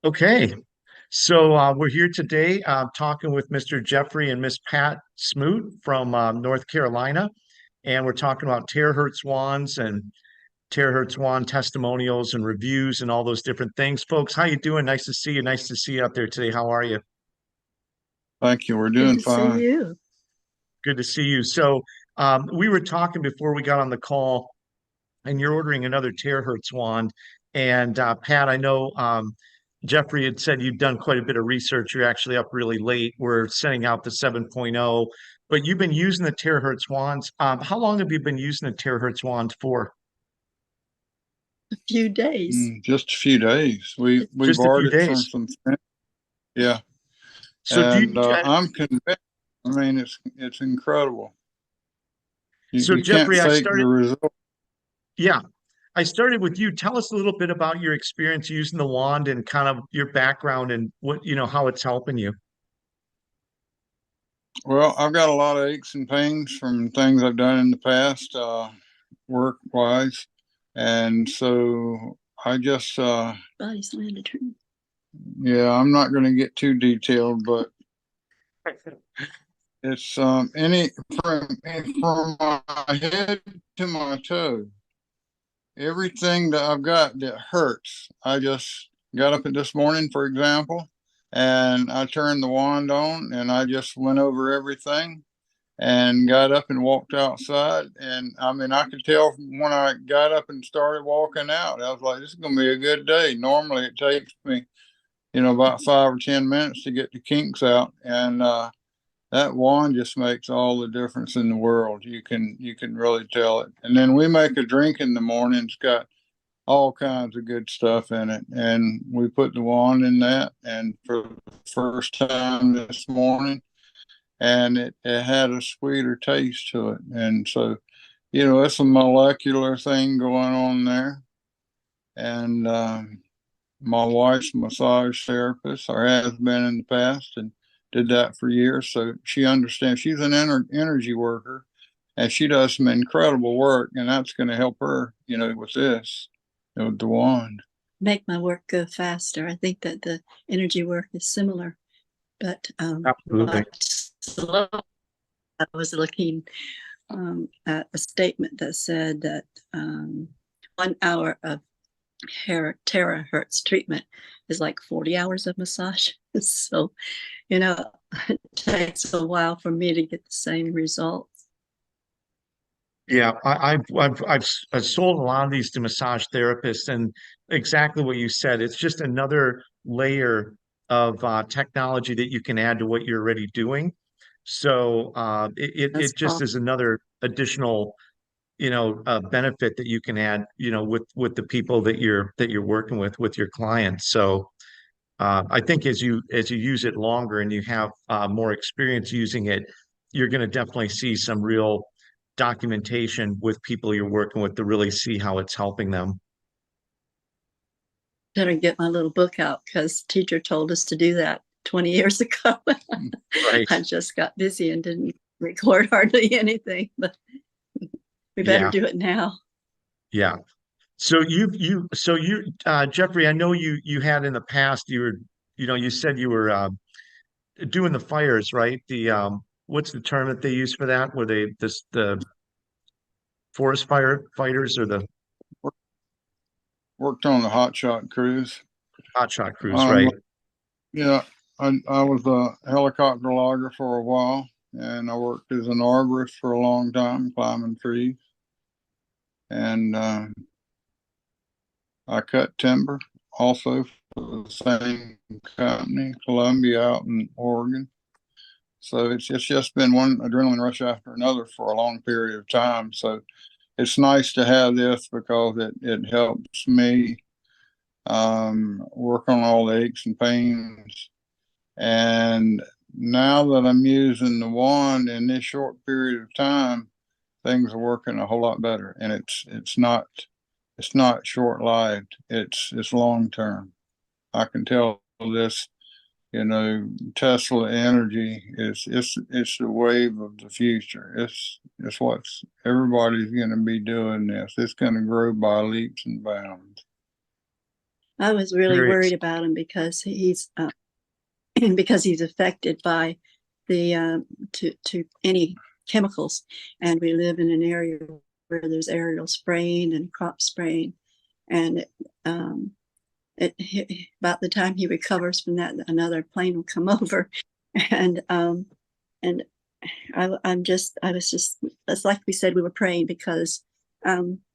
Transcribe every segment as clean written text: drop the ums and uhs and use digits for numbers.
Okay, so we're here today talking with Mr. Jeffrey and Miss Pat Smoot from North Carolina, and we're talking about Terahertz wands and Terahertz wand testimonials and reviews and all those different things. Folks, how you doing? Nice to see you. Nice to see you out there today. How are you? Thank you. We're Good doing to see fine. you. Good to see you. So we were talking before we got on the call, and you're ordering another terahertz wand. And Pat, I know Jeffrey had said you've done quite a bit of research. You're actually up really late. We're sending out the 7.0, but you've been using the terahertz wands. How long have you been using the terahertz wands for? A few days. Just a few days. We Just a few borrowed it from days. some friends. Yeah, So do and you, I'm convinced. I mean, it's incredible. so You can't Jeffrey, fake the result. yeah, I started with you. Tell us a little bit about your experience using the wand and kind of your background and what, how it's helping you. Well, I've got a lot of aches and pains from things I've done in the past, work wise, and so I just, Body slammed tree. yeah, I'm not going to get too detailed, but it's any from my head to my toe. Everything that I've got that hurts. I just got up at this morning, for example, and I turned the wand on and I just went over everything and got up and walked outside. And I mean, I could tell when I got up and started walking out, I was like, this is going to be a good day. Normally it takes me, about 5 or 10 minutes to get the kinks out. And, that wand just makes all the difference in the world. You can really tell it. And then we make a drink in the morning. It's got all kinds of good stuff in it. And we put the wand in that. And for the first time this morning, and it had a sweeter taste to it. And so, it's a molecular thing going on there. And my wife's a massage therapist, or has been in the past, and did that for years. So she understands. She's an energy worker, and she does some incredible work, and that's going to help her, with this, with the wand. Make my work go faster. I think that the energy work is similar, but Absolutely. slow. I was looking at a statement that said that 1 hour of terahertz treatment is like 40 hours of massage. So, it takes a while for me to get the same results. Yeah, I've sold a lot of these to massage therapists, and exactly what you said. It's just another layer of technology that you can add to what you're already doing. So That's it just all. is another additional, benefit that you can add, with the people that you're working with your clients. So I think as you use it longer and you have more experience using it, you're going to definitely see some real documentation with people you're working with to really see how it's helping them. Better get my little book out because teacher told us to do that 20 years ago. Right. I just got busy and didn't record hardly anything, but we better Yeah. do it now. Yeah. So Jeffrey, I know you had in the past you said you were doing the fires, right? The what's the term that they use for that? Were they the forest firefighters or the Worked on the hot shot cruise. hotshot crews, Um, right? yeah, I was a helicopter logger for a while, and I worked as an arborist for a long time, climbing trees. And I cut timber also for the same company, Columbia, out in Oregon. So it's just been one adrenaline rush after another for a long period of time. So it's nice to have this because it helps me work on all the aches and pains. And now that I'm using the wand in this short period of time, things are working a whole lot better. And it's not short lived. It's long term. I can tell this, Tesla energy it's the wave of the future. It's what's everybody's going to be doing this. It's going to grow by leaps and bounds. I was really Very worried about him because he's because he's affected by the to any chemicals, and we live in an area where there's aerial spraying and crop spraying, and about the time he recovers from that, another plane will come over, and and I was just, it's like we said, we were praying because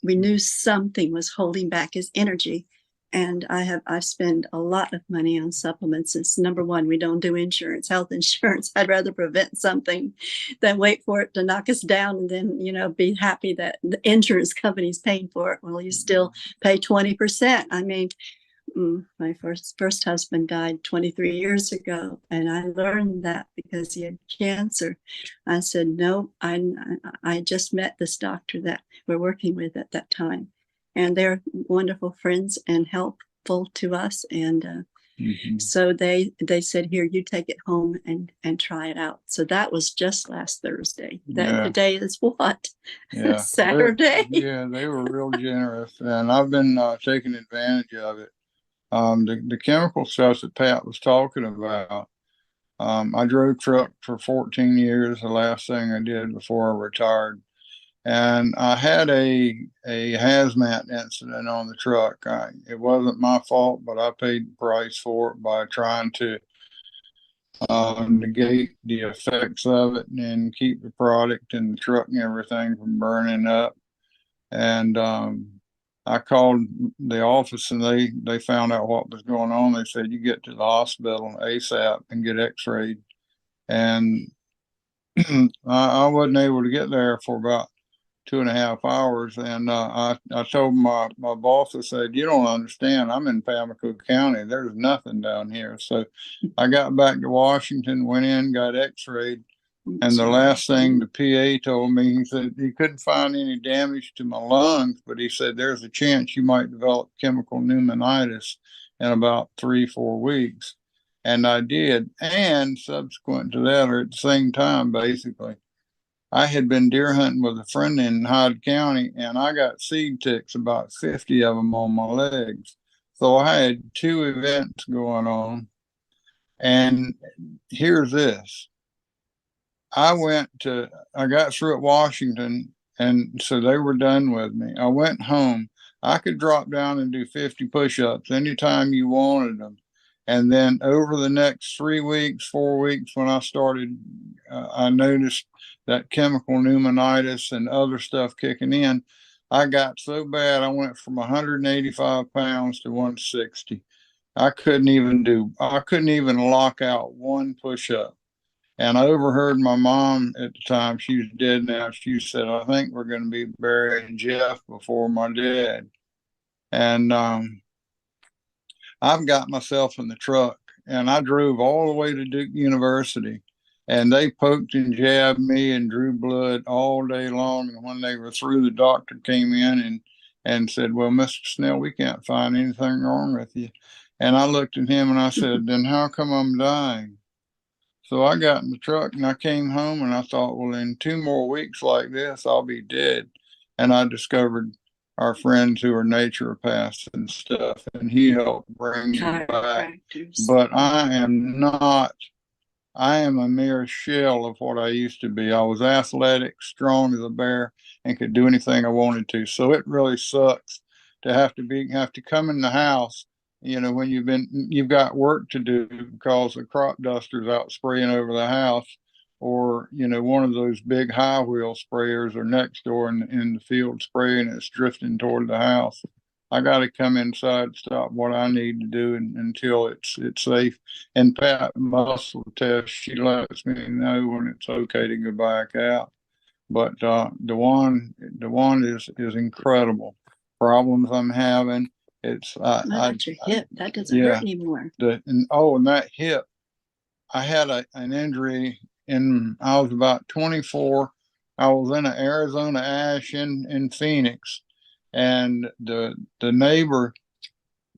we knew something was holding back his energy. And I've spent a lot of money on supplements. It's number one, we don't do insurance, health insurance. I'd rather prevent something than wait for it to knock us down and then, be happy that the insurance company's paying for it. Well, you still pay 20%. I mean, my first husband died 23 years ago, and I learned that because he had cancer. I said, no, I just met this doctor that we're working with at that time, and they're wonderful friends and helpful to us. And so they said, here, you take it home and try it out. So that was just last Thursday. Today is what? Yeah. Saturday. They were real generous, and I've been taking advantage of it. The chemical stuff that Pat was talking about, I drove truck for 14 years, the last thing I did before I retired. And I had a hazmat incident on the truck. It wasn't my fault, but I paid the price for it by trying to negate the effects of it and keep the product and the truck and everything from burning up. And I called the office, and they found out what was going on. They said, you get to the hospital ASAP and get x-rayed. And I wasn't able to get there for about 2.5 hours. And I told my boss, I said, you don't understand. I'm in Pamlico County. There's nothing down here. So I got back to Washington, went in, got x-rayed. And the last thing the PA told me, he said he couldn't find any damage to my lungs, but he said there's a chance you might develop chemical pneumonitis in about 3-4 weeks. And I did. And subsequent to that, or at the same time, basically, I had been deer hunting with a friend in Hyde County, and I got seed ticks, about 50 of them on my legs. So I had 2 events going on. And here's this. I got through at Washington, and so they were done with me. I went home. I could drop down and do 50 push-ups anytime you wanted them. And then over the next 3 weeks, 4 weeks, when I started, I noticed that chemical pneumonitis and other stuff kicking in. I got so bad, I went from 185 pounds to 160. I couldn't even lock out one push-up. And I overheard my mom at the time, she's dead now. She said, I think we're going to be burying Jeff before my dad. And I've got myself in the truck, and I drove all the way to Duke University, and they poked and jabbed me and drew blood all day long. And when they were through, the doctor came in and said, well, Mr. Snell, we can't find anything wrong with you. And I looked at him and I said, then how come I'm dying? So I got in the truck and I came home, and I thought, well, in 2 more weeks like this, I'll be dead. And I discovered our friends who are naturopaths and stuff, and he helped bring me back. But I am a mere shell of what I used to be. I was athletic, strong as a bear, and could do anything I wanted to. So it really sucks to have to come in the house, when you've got work to do because the crop duster's out spraying over the house, or, one of those big high wheel sprayers are next door in the field spraying, it's drifting toward the house. I got to come inside, stop what I need to do until it's safe. And Pat muscle test, she lets me know when it's okay to go back out. But Dewan is incredible. Problems I'm having. It's Not your hip. That doesn't hurt anymore. And that hip, I had an injury I was about 24. I was in an Arizona ash in Phoenix, and the neighbor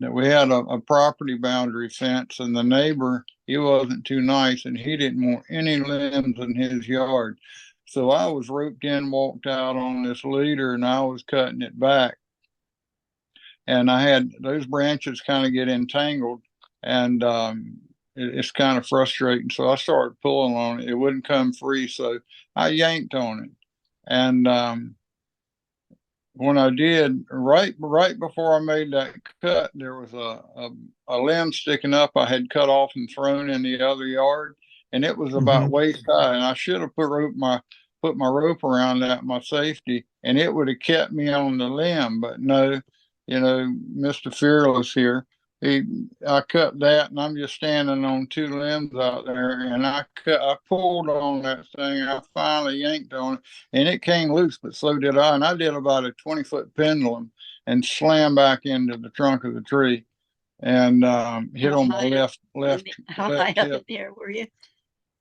that we had a property boundary fence, and the neighbor, he wasn't too nice, and he didn't want any limbs in his yard. So I was roped in, walked out on this leader, and I was cutting it back. and I had those branches kind of get entangled, and it's kind of frustrating. So I started pulling on it. It wouldn't come free, so I yanked on it, and when I did, right before I made that cut, there was a limb sticking up I had cut off and thrown in the other yard, and it was about waist high. And I should have put my rope around that, my safety, and it would have kept me on the limb. But no, Mr. Fearless here, I cut that, and I'm just standing on two limbs out there, and I pulled on that thing, and I finally yanked on it, and it came loose, but so did I, and I did about a 20-foot pendulum and slammed back into the trunk of the tree, and hit on my left. How high up in the air were you?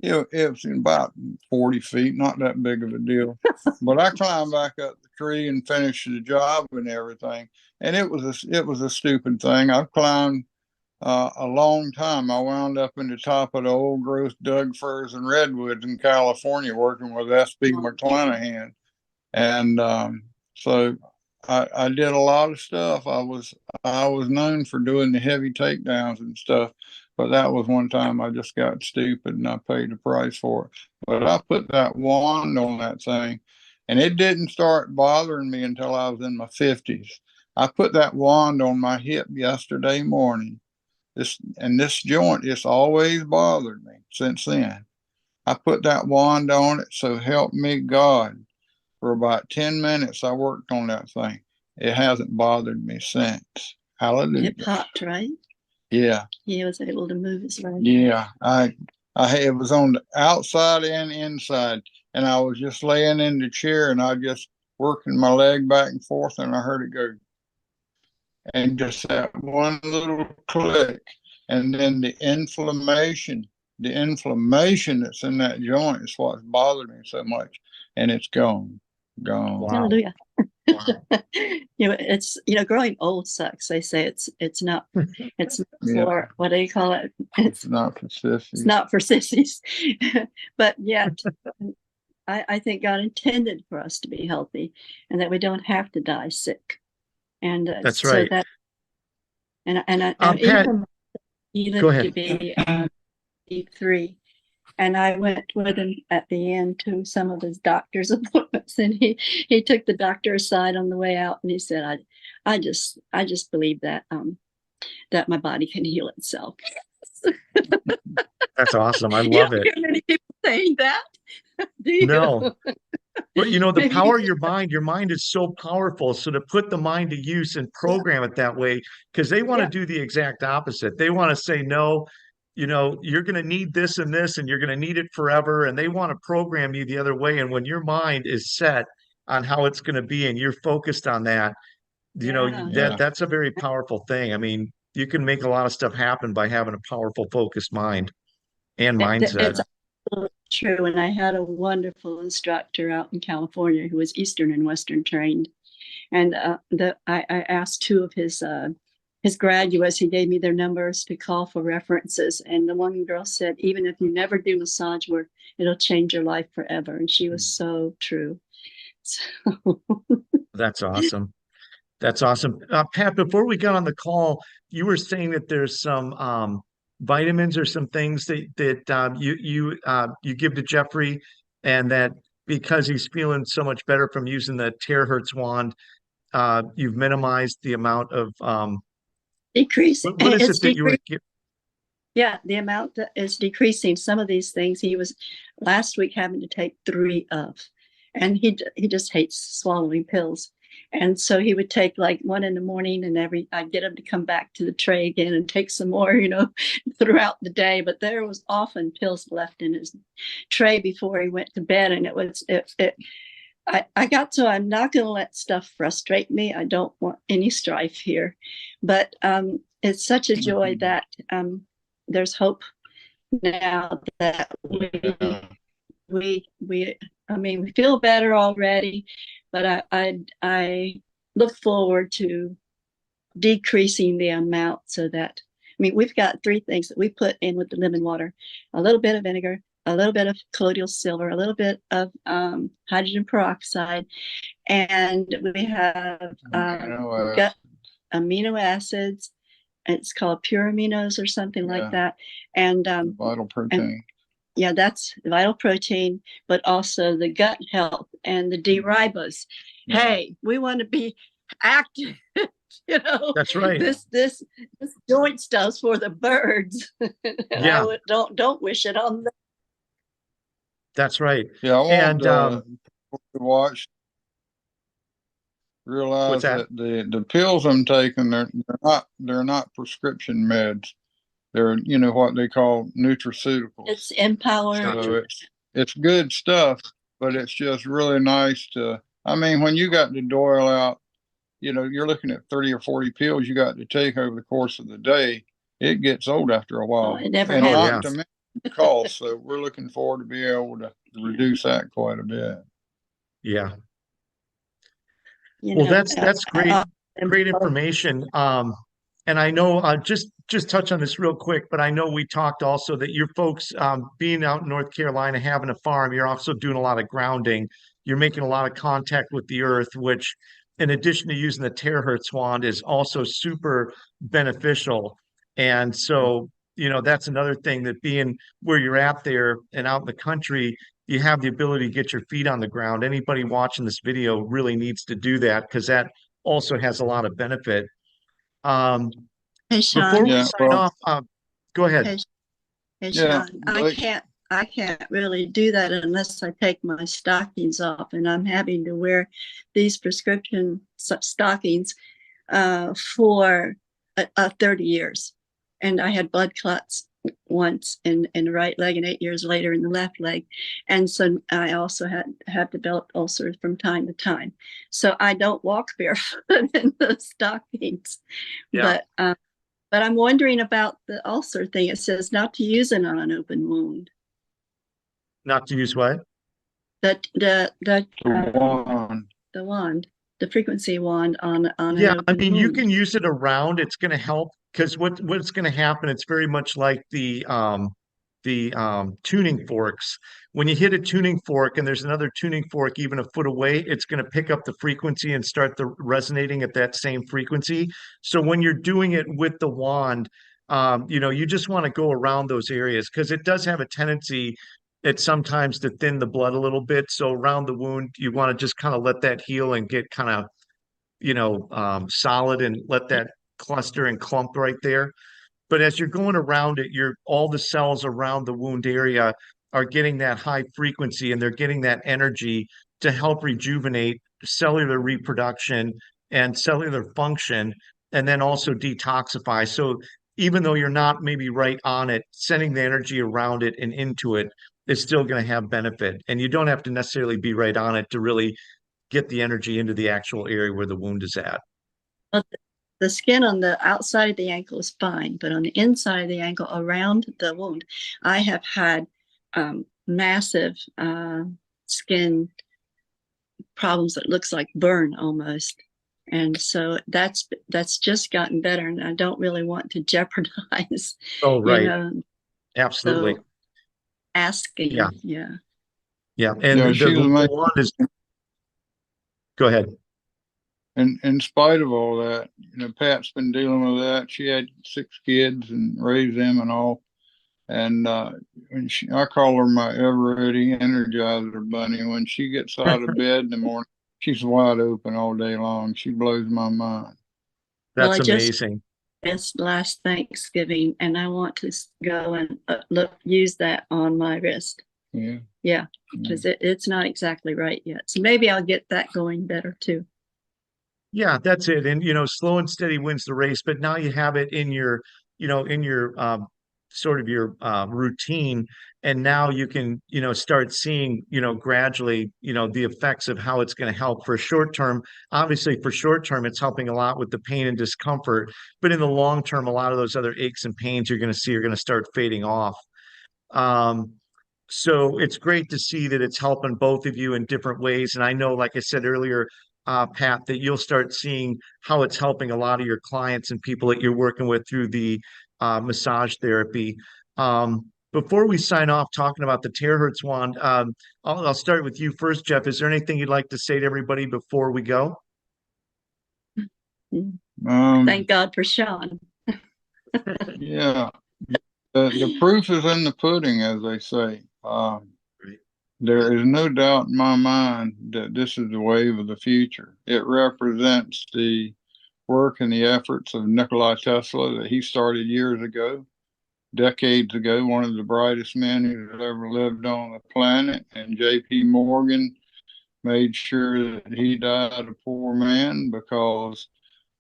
It was about 40 feet, not that big of a deal. But I climbed back up the tree and finished the job and everything. And it was a stupid thing. I've climbed a long time. I wound up in the top of the old growth Doug firs and redwoods in California working with S.B. McClanahan. And so I did a lot of stuff. I was known for doing the heavy takedowns and stuff. But that was one time I just got stupid and I paid the price for it. But I put that wand on that thing, and it didn't start bothering me until I was in my 50s. I put that wand on my hip yesterday morning. This joint, it's always bothered me since then. I put that wand on it, so help me God. For about 10 minutes, I worked on that thing. It hasn't bothered me since. Hallelujah. It popped, right? Yeah. He was able to move his leg. Yeah, it was on the outside and inside, and I was just laying in the chair, and I just working my leg back and forth, and I heard it go, and just that one little click, and then the inflammation that's in that joint is what's bothered me so much, and it's gone. Wow. Hallelujah. Wow. It's growing old sucks. They say it's not Yeah. for, what do you call it? It's not for sissies. It's not for sissies. But yet, I think God intended for us to be healthy, and that we don't have to die sick. And That's so right. that, and Pat, he go lived ahead. to be 3. And I went with him at the end to some of his doctor's appointments, and he took the doctor aside on the way out, and he said, "I just believe that that my body can heal itself." That's awesome. I You love don't it. hear many people saying that, do you? No. But the Maybe- power of your mind is so powerful. So to put the mind to use and program it that way, because they want to do the exact opposite. They want to say, no, you're going to need this and this, and you're going to need it forever. And they want to program you the other way. And when your mind is set on how it's going to be and you're focused on that, Yeah. that's a very powerful thing. I mean, you can make a lot of stuff happen by having a powerful, focused mind and mindset. It's absolutely true. And I had a wonderful instructor out in California who was Eastern and Western trained. And I asked 2 of his graduates, he gave me their numbers to call for references. And the one girl said, even if you never do massage work, it'll change your life forever. And she was so true. So. That's awesome. That's awesome. Pat, before we got on the call, you were saying that there's some vitamins or some things that you give to Jeffrey, and that because he's feeling so much better from using the Terahertz wand, you've minimized the amount of Decreasing. what is It's it that you were giving? Yeah, the amount that is decreasing. Some of these things he was last week having to take 3 of, and he just hates swallowing pills. And so he would take like 1 in the morning, and I'd get him to come back to the tray again and take some more, throughout the day. But there was often pills left in his tray before he went to bed. And I got to, I'm not going to let stuff frustrate me. I don't want any strife here, but it's such a joy that there's hope now that we feel better already, but I look forward to decreasing the amount so that, we've got 3 things that we put in with the lemon water: a little bit of vinegar, a little bit of colloidal silver, a little bit of hydrogen peroxide, and we have amino acids. It's called pure aminos or something Yeah. like that. And Vital protein. yeah, that's vital protein, but also the gut health and the D-ribose. Yeah. Hey, we want to be active. You know, That's right. This joint stuff's for the birds, and Yeah. don't wish it on them. That's right. Yeah, I want And to watch, what's realize that? that the pills I'm taking, they're not prescription meds. They're, you know, what they call nutraceuticals. It's Empower. So it's good stuff, but it's just really nice to, I mean, when you got to dole out, you know, you're looking at 30 or 40 pills you got to take over the course of the day. It gets old after a while. Oh, it never and happens. not to mention the cost. So we're looking forward to be able to reduce that quite a bit. Yeah. You Well, know, that's great, great information. And I know just touch on this real quick, but I know we talked also that your folks being out in North Carolina having a farm, you're also doing a lot of grounding. You're making a lot of contact with the earth, which in addition to using the terahertz wand is also super beneficial. And so, you know, that's another thing, that being where you're at there and out in the country, you have the ability to get your feet on the ground. Anybody watching this video really needs to do that, because that also has a lot of benefit. Hey, Before Sean. we Yeah, sign well, off, go ahead. Hey, hey, yeah, Sean. like, I can't really do that unless I take my stockings off, and I'm having to wear these prescription stockings for 30 years. And I had blood clots once in the right leg and 8 years later in the left leg. And so I also have developed ulcers from time to time. So I don't walk barefoot in the stockings. Yeah. But I'm wondering about the ulcer thing. It says not to use it on an open wound. Not to use what? The one. wand, the frequency wand on Yeah, an I open mean, you wound. can use it around. It's going to help, because what's going to happen, it's very much like the tuning forks. When you hit a tuning fork and there's another tuning fork even a foot away, it's going to pick up the frequency and start the resonating at that same frequency. So when you're doing it with the wand, you know, you just want to go around those areas, because it does have a tendency at sometimes to thin the blood a little bit. So around the wound, you want to just kind of let that heal and get kind of, you know, solid, and let that cluster and clump right there. But as you're going around it, all the cells around the wound area are getting that high frequency, and they're getting that energy to help rejuvenate cellular reproduction and cellular function, and then also detoxify. So even though you're not maybe right on it, sending the energy around it and into it is still going to have benefit. And you don't have to necessarily be right on it to really get the energy into the actual area where the wound is at. The skin on the outside of the ankle is fine, but on the inside of the ankle around the wound, I have had massive skin problems that looks like burn almost. And so that's just gotten better, and I don't really want to jeopardize, Oh, right. you know, Absolutely. so asking. Yeah. Yeah. Yeah. And Yeah, she was the amazing. wand is, go ahead. And in spite of all that, you know, Pat's been dealing with that. She had 6 kids and raised them and all. And I call her my ever-ready Energizer bunny. When she gets out of bed in the morning, she's wide open all day long. She blows my mind. Well, That's I just amazing. last Thanksgiving, and I want to go and use that on my wrist. Yeah. Yeah, because it's not exactly right yet. So maybe I'll get that going better too. Yeah, that's it. And, you know, slow and steady wins the race, but now you have it in your, you know, in your sort of your routine. And now you can, you know, start seeing, you know, gradually, you know, the effects of how it's going to help for short term. Obviously, for short term, it's helping a lot with the pain and discomfort. But in the long term, a lot of those other aches and pains you're going to see are going to start fading off. Um, so it's great to see that it's helping both of you in different ways. And I know, like I said earlier, Pat, that you'll start seeing how it's helping a lot of your clients and people that you're working with through the massage therapy. Before we sign off talking about the Terahertz wand, I'll start with you first, Jeff. Is there anything you'd like to say to everybody before we go? Thank God for Sean. Yeah, the proof is in the pudding, as they say. Right. There is no doubt in my mind that this is the wave of the future. It represents the work and the efforts of Nikola Tesla that he started years ago, decades ago, one of the brightest men who's ever lived on the planet. And J.P. Morgan made sure that he died a poor man because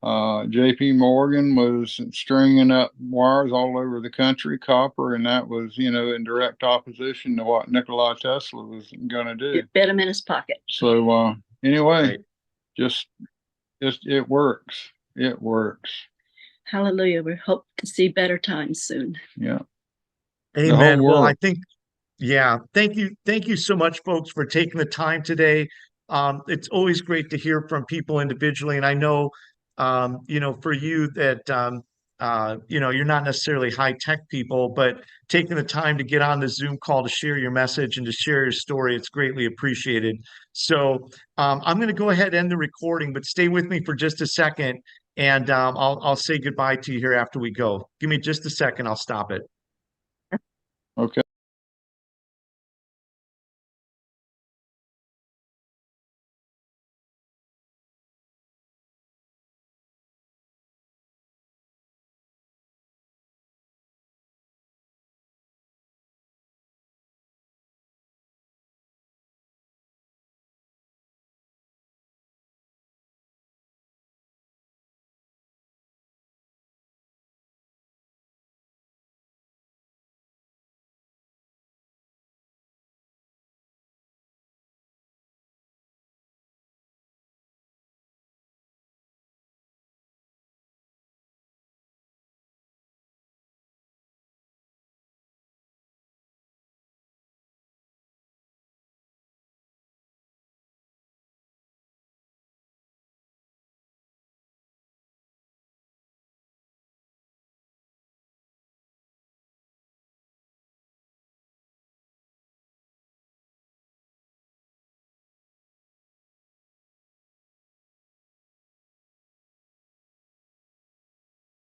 J.P. Morgan was stringing up wires all over the country, copper, and that was, in direct opposition to what Nikola Tesla was going to do. It bit him in his pocket. So anyway, Right. just it works. It works. Hallelujah. We hope to see better times soon. Yeah. The whole Amen. Well, I world. think, yeah, thank you. Thank you so much, folks, for taking the time today. It's always great to hear from people individually. And I know, for you that, you're not necessarily high tech people, but taking the time to get on the Zoom call to share your message and to share your story, it's greatly appreciated. So I'm going to go ahead and end the recording, but stay with me for just a second. And I'll say goodbye to you here after we go. Give me just a second. I'll stop it. Okay.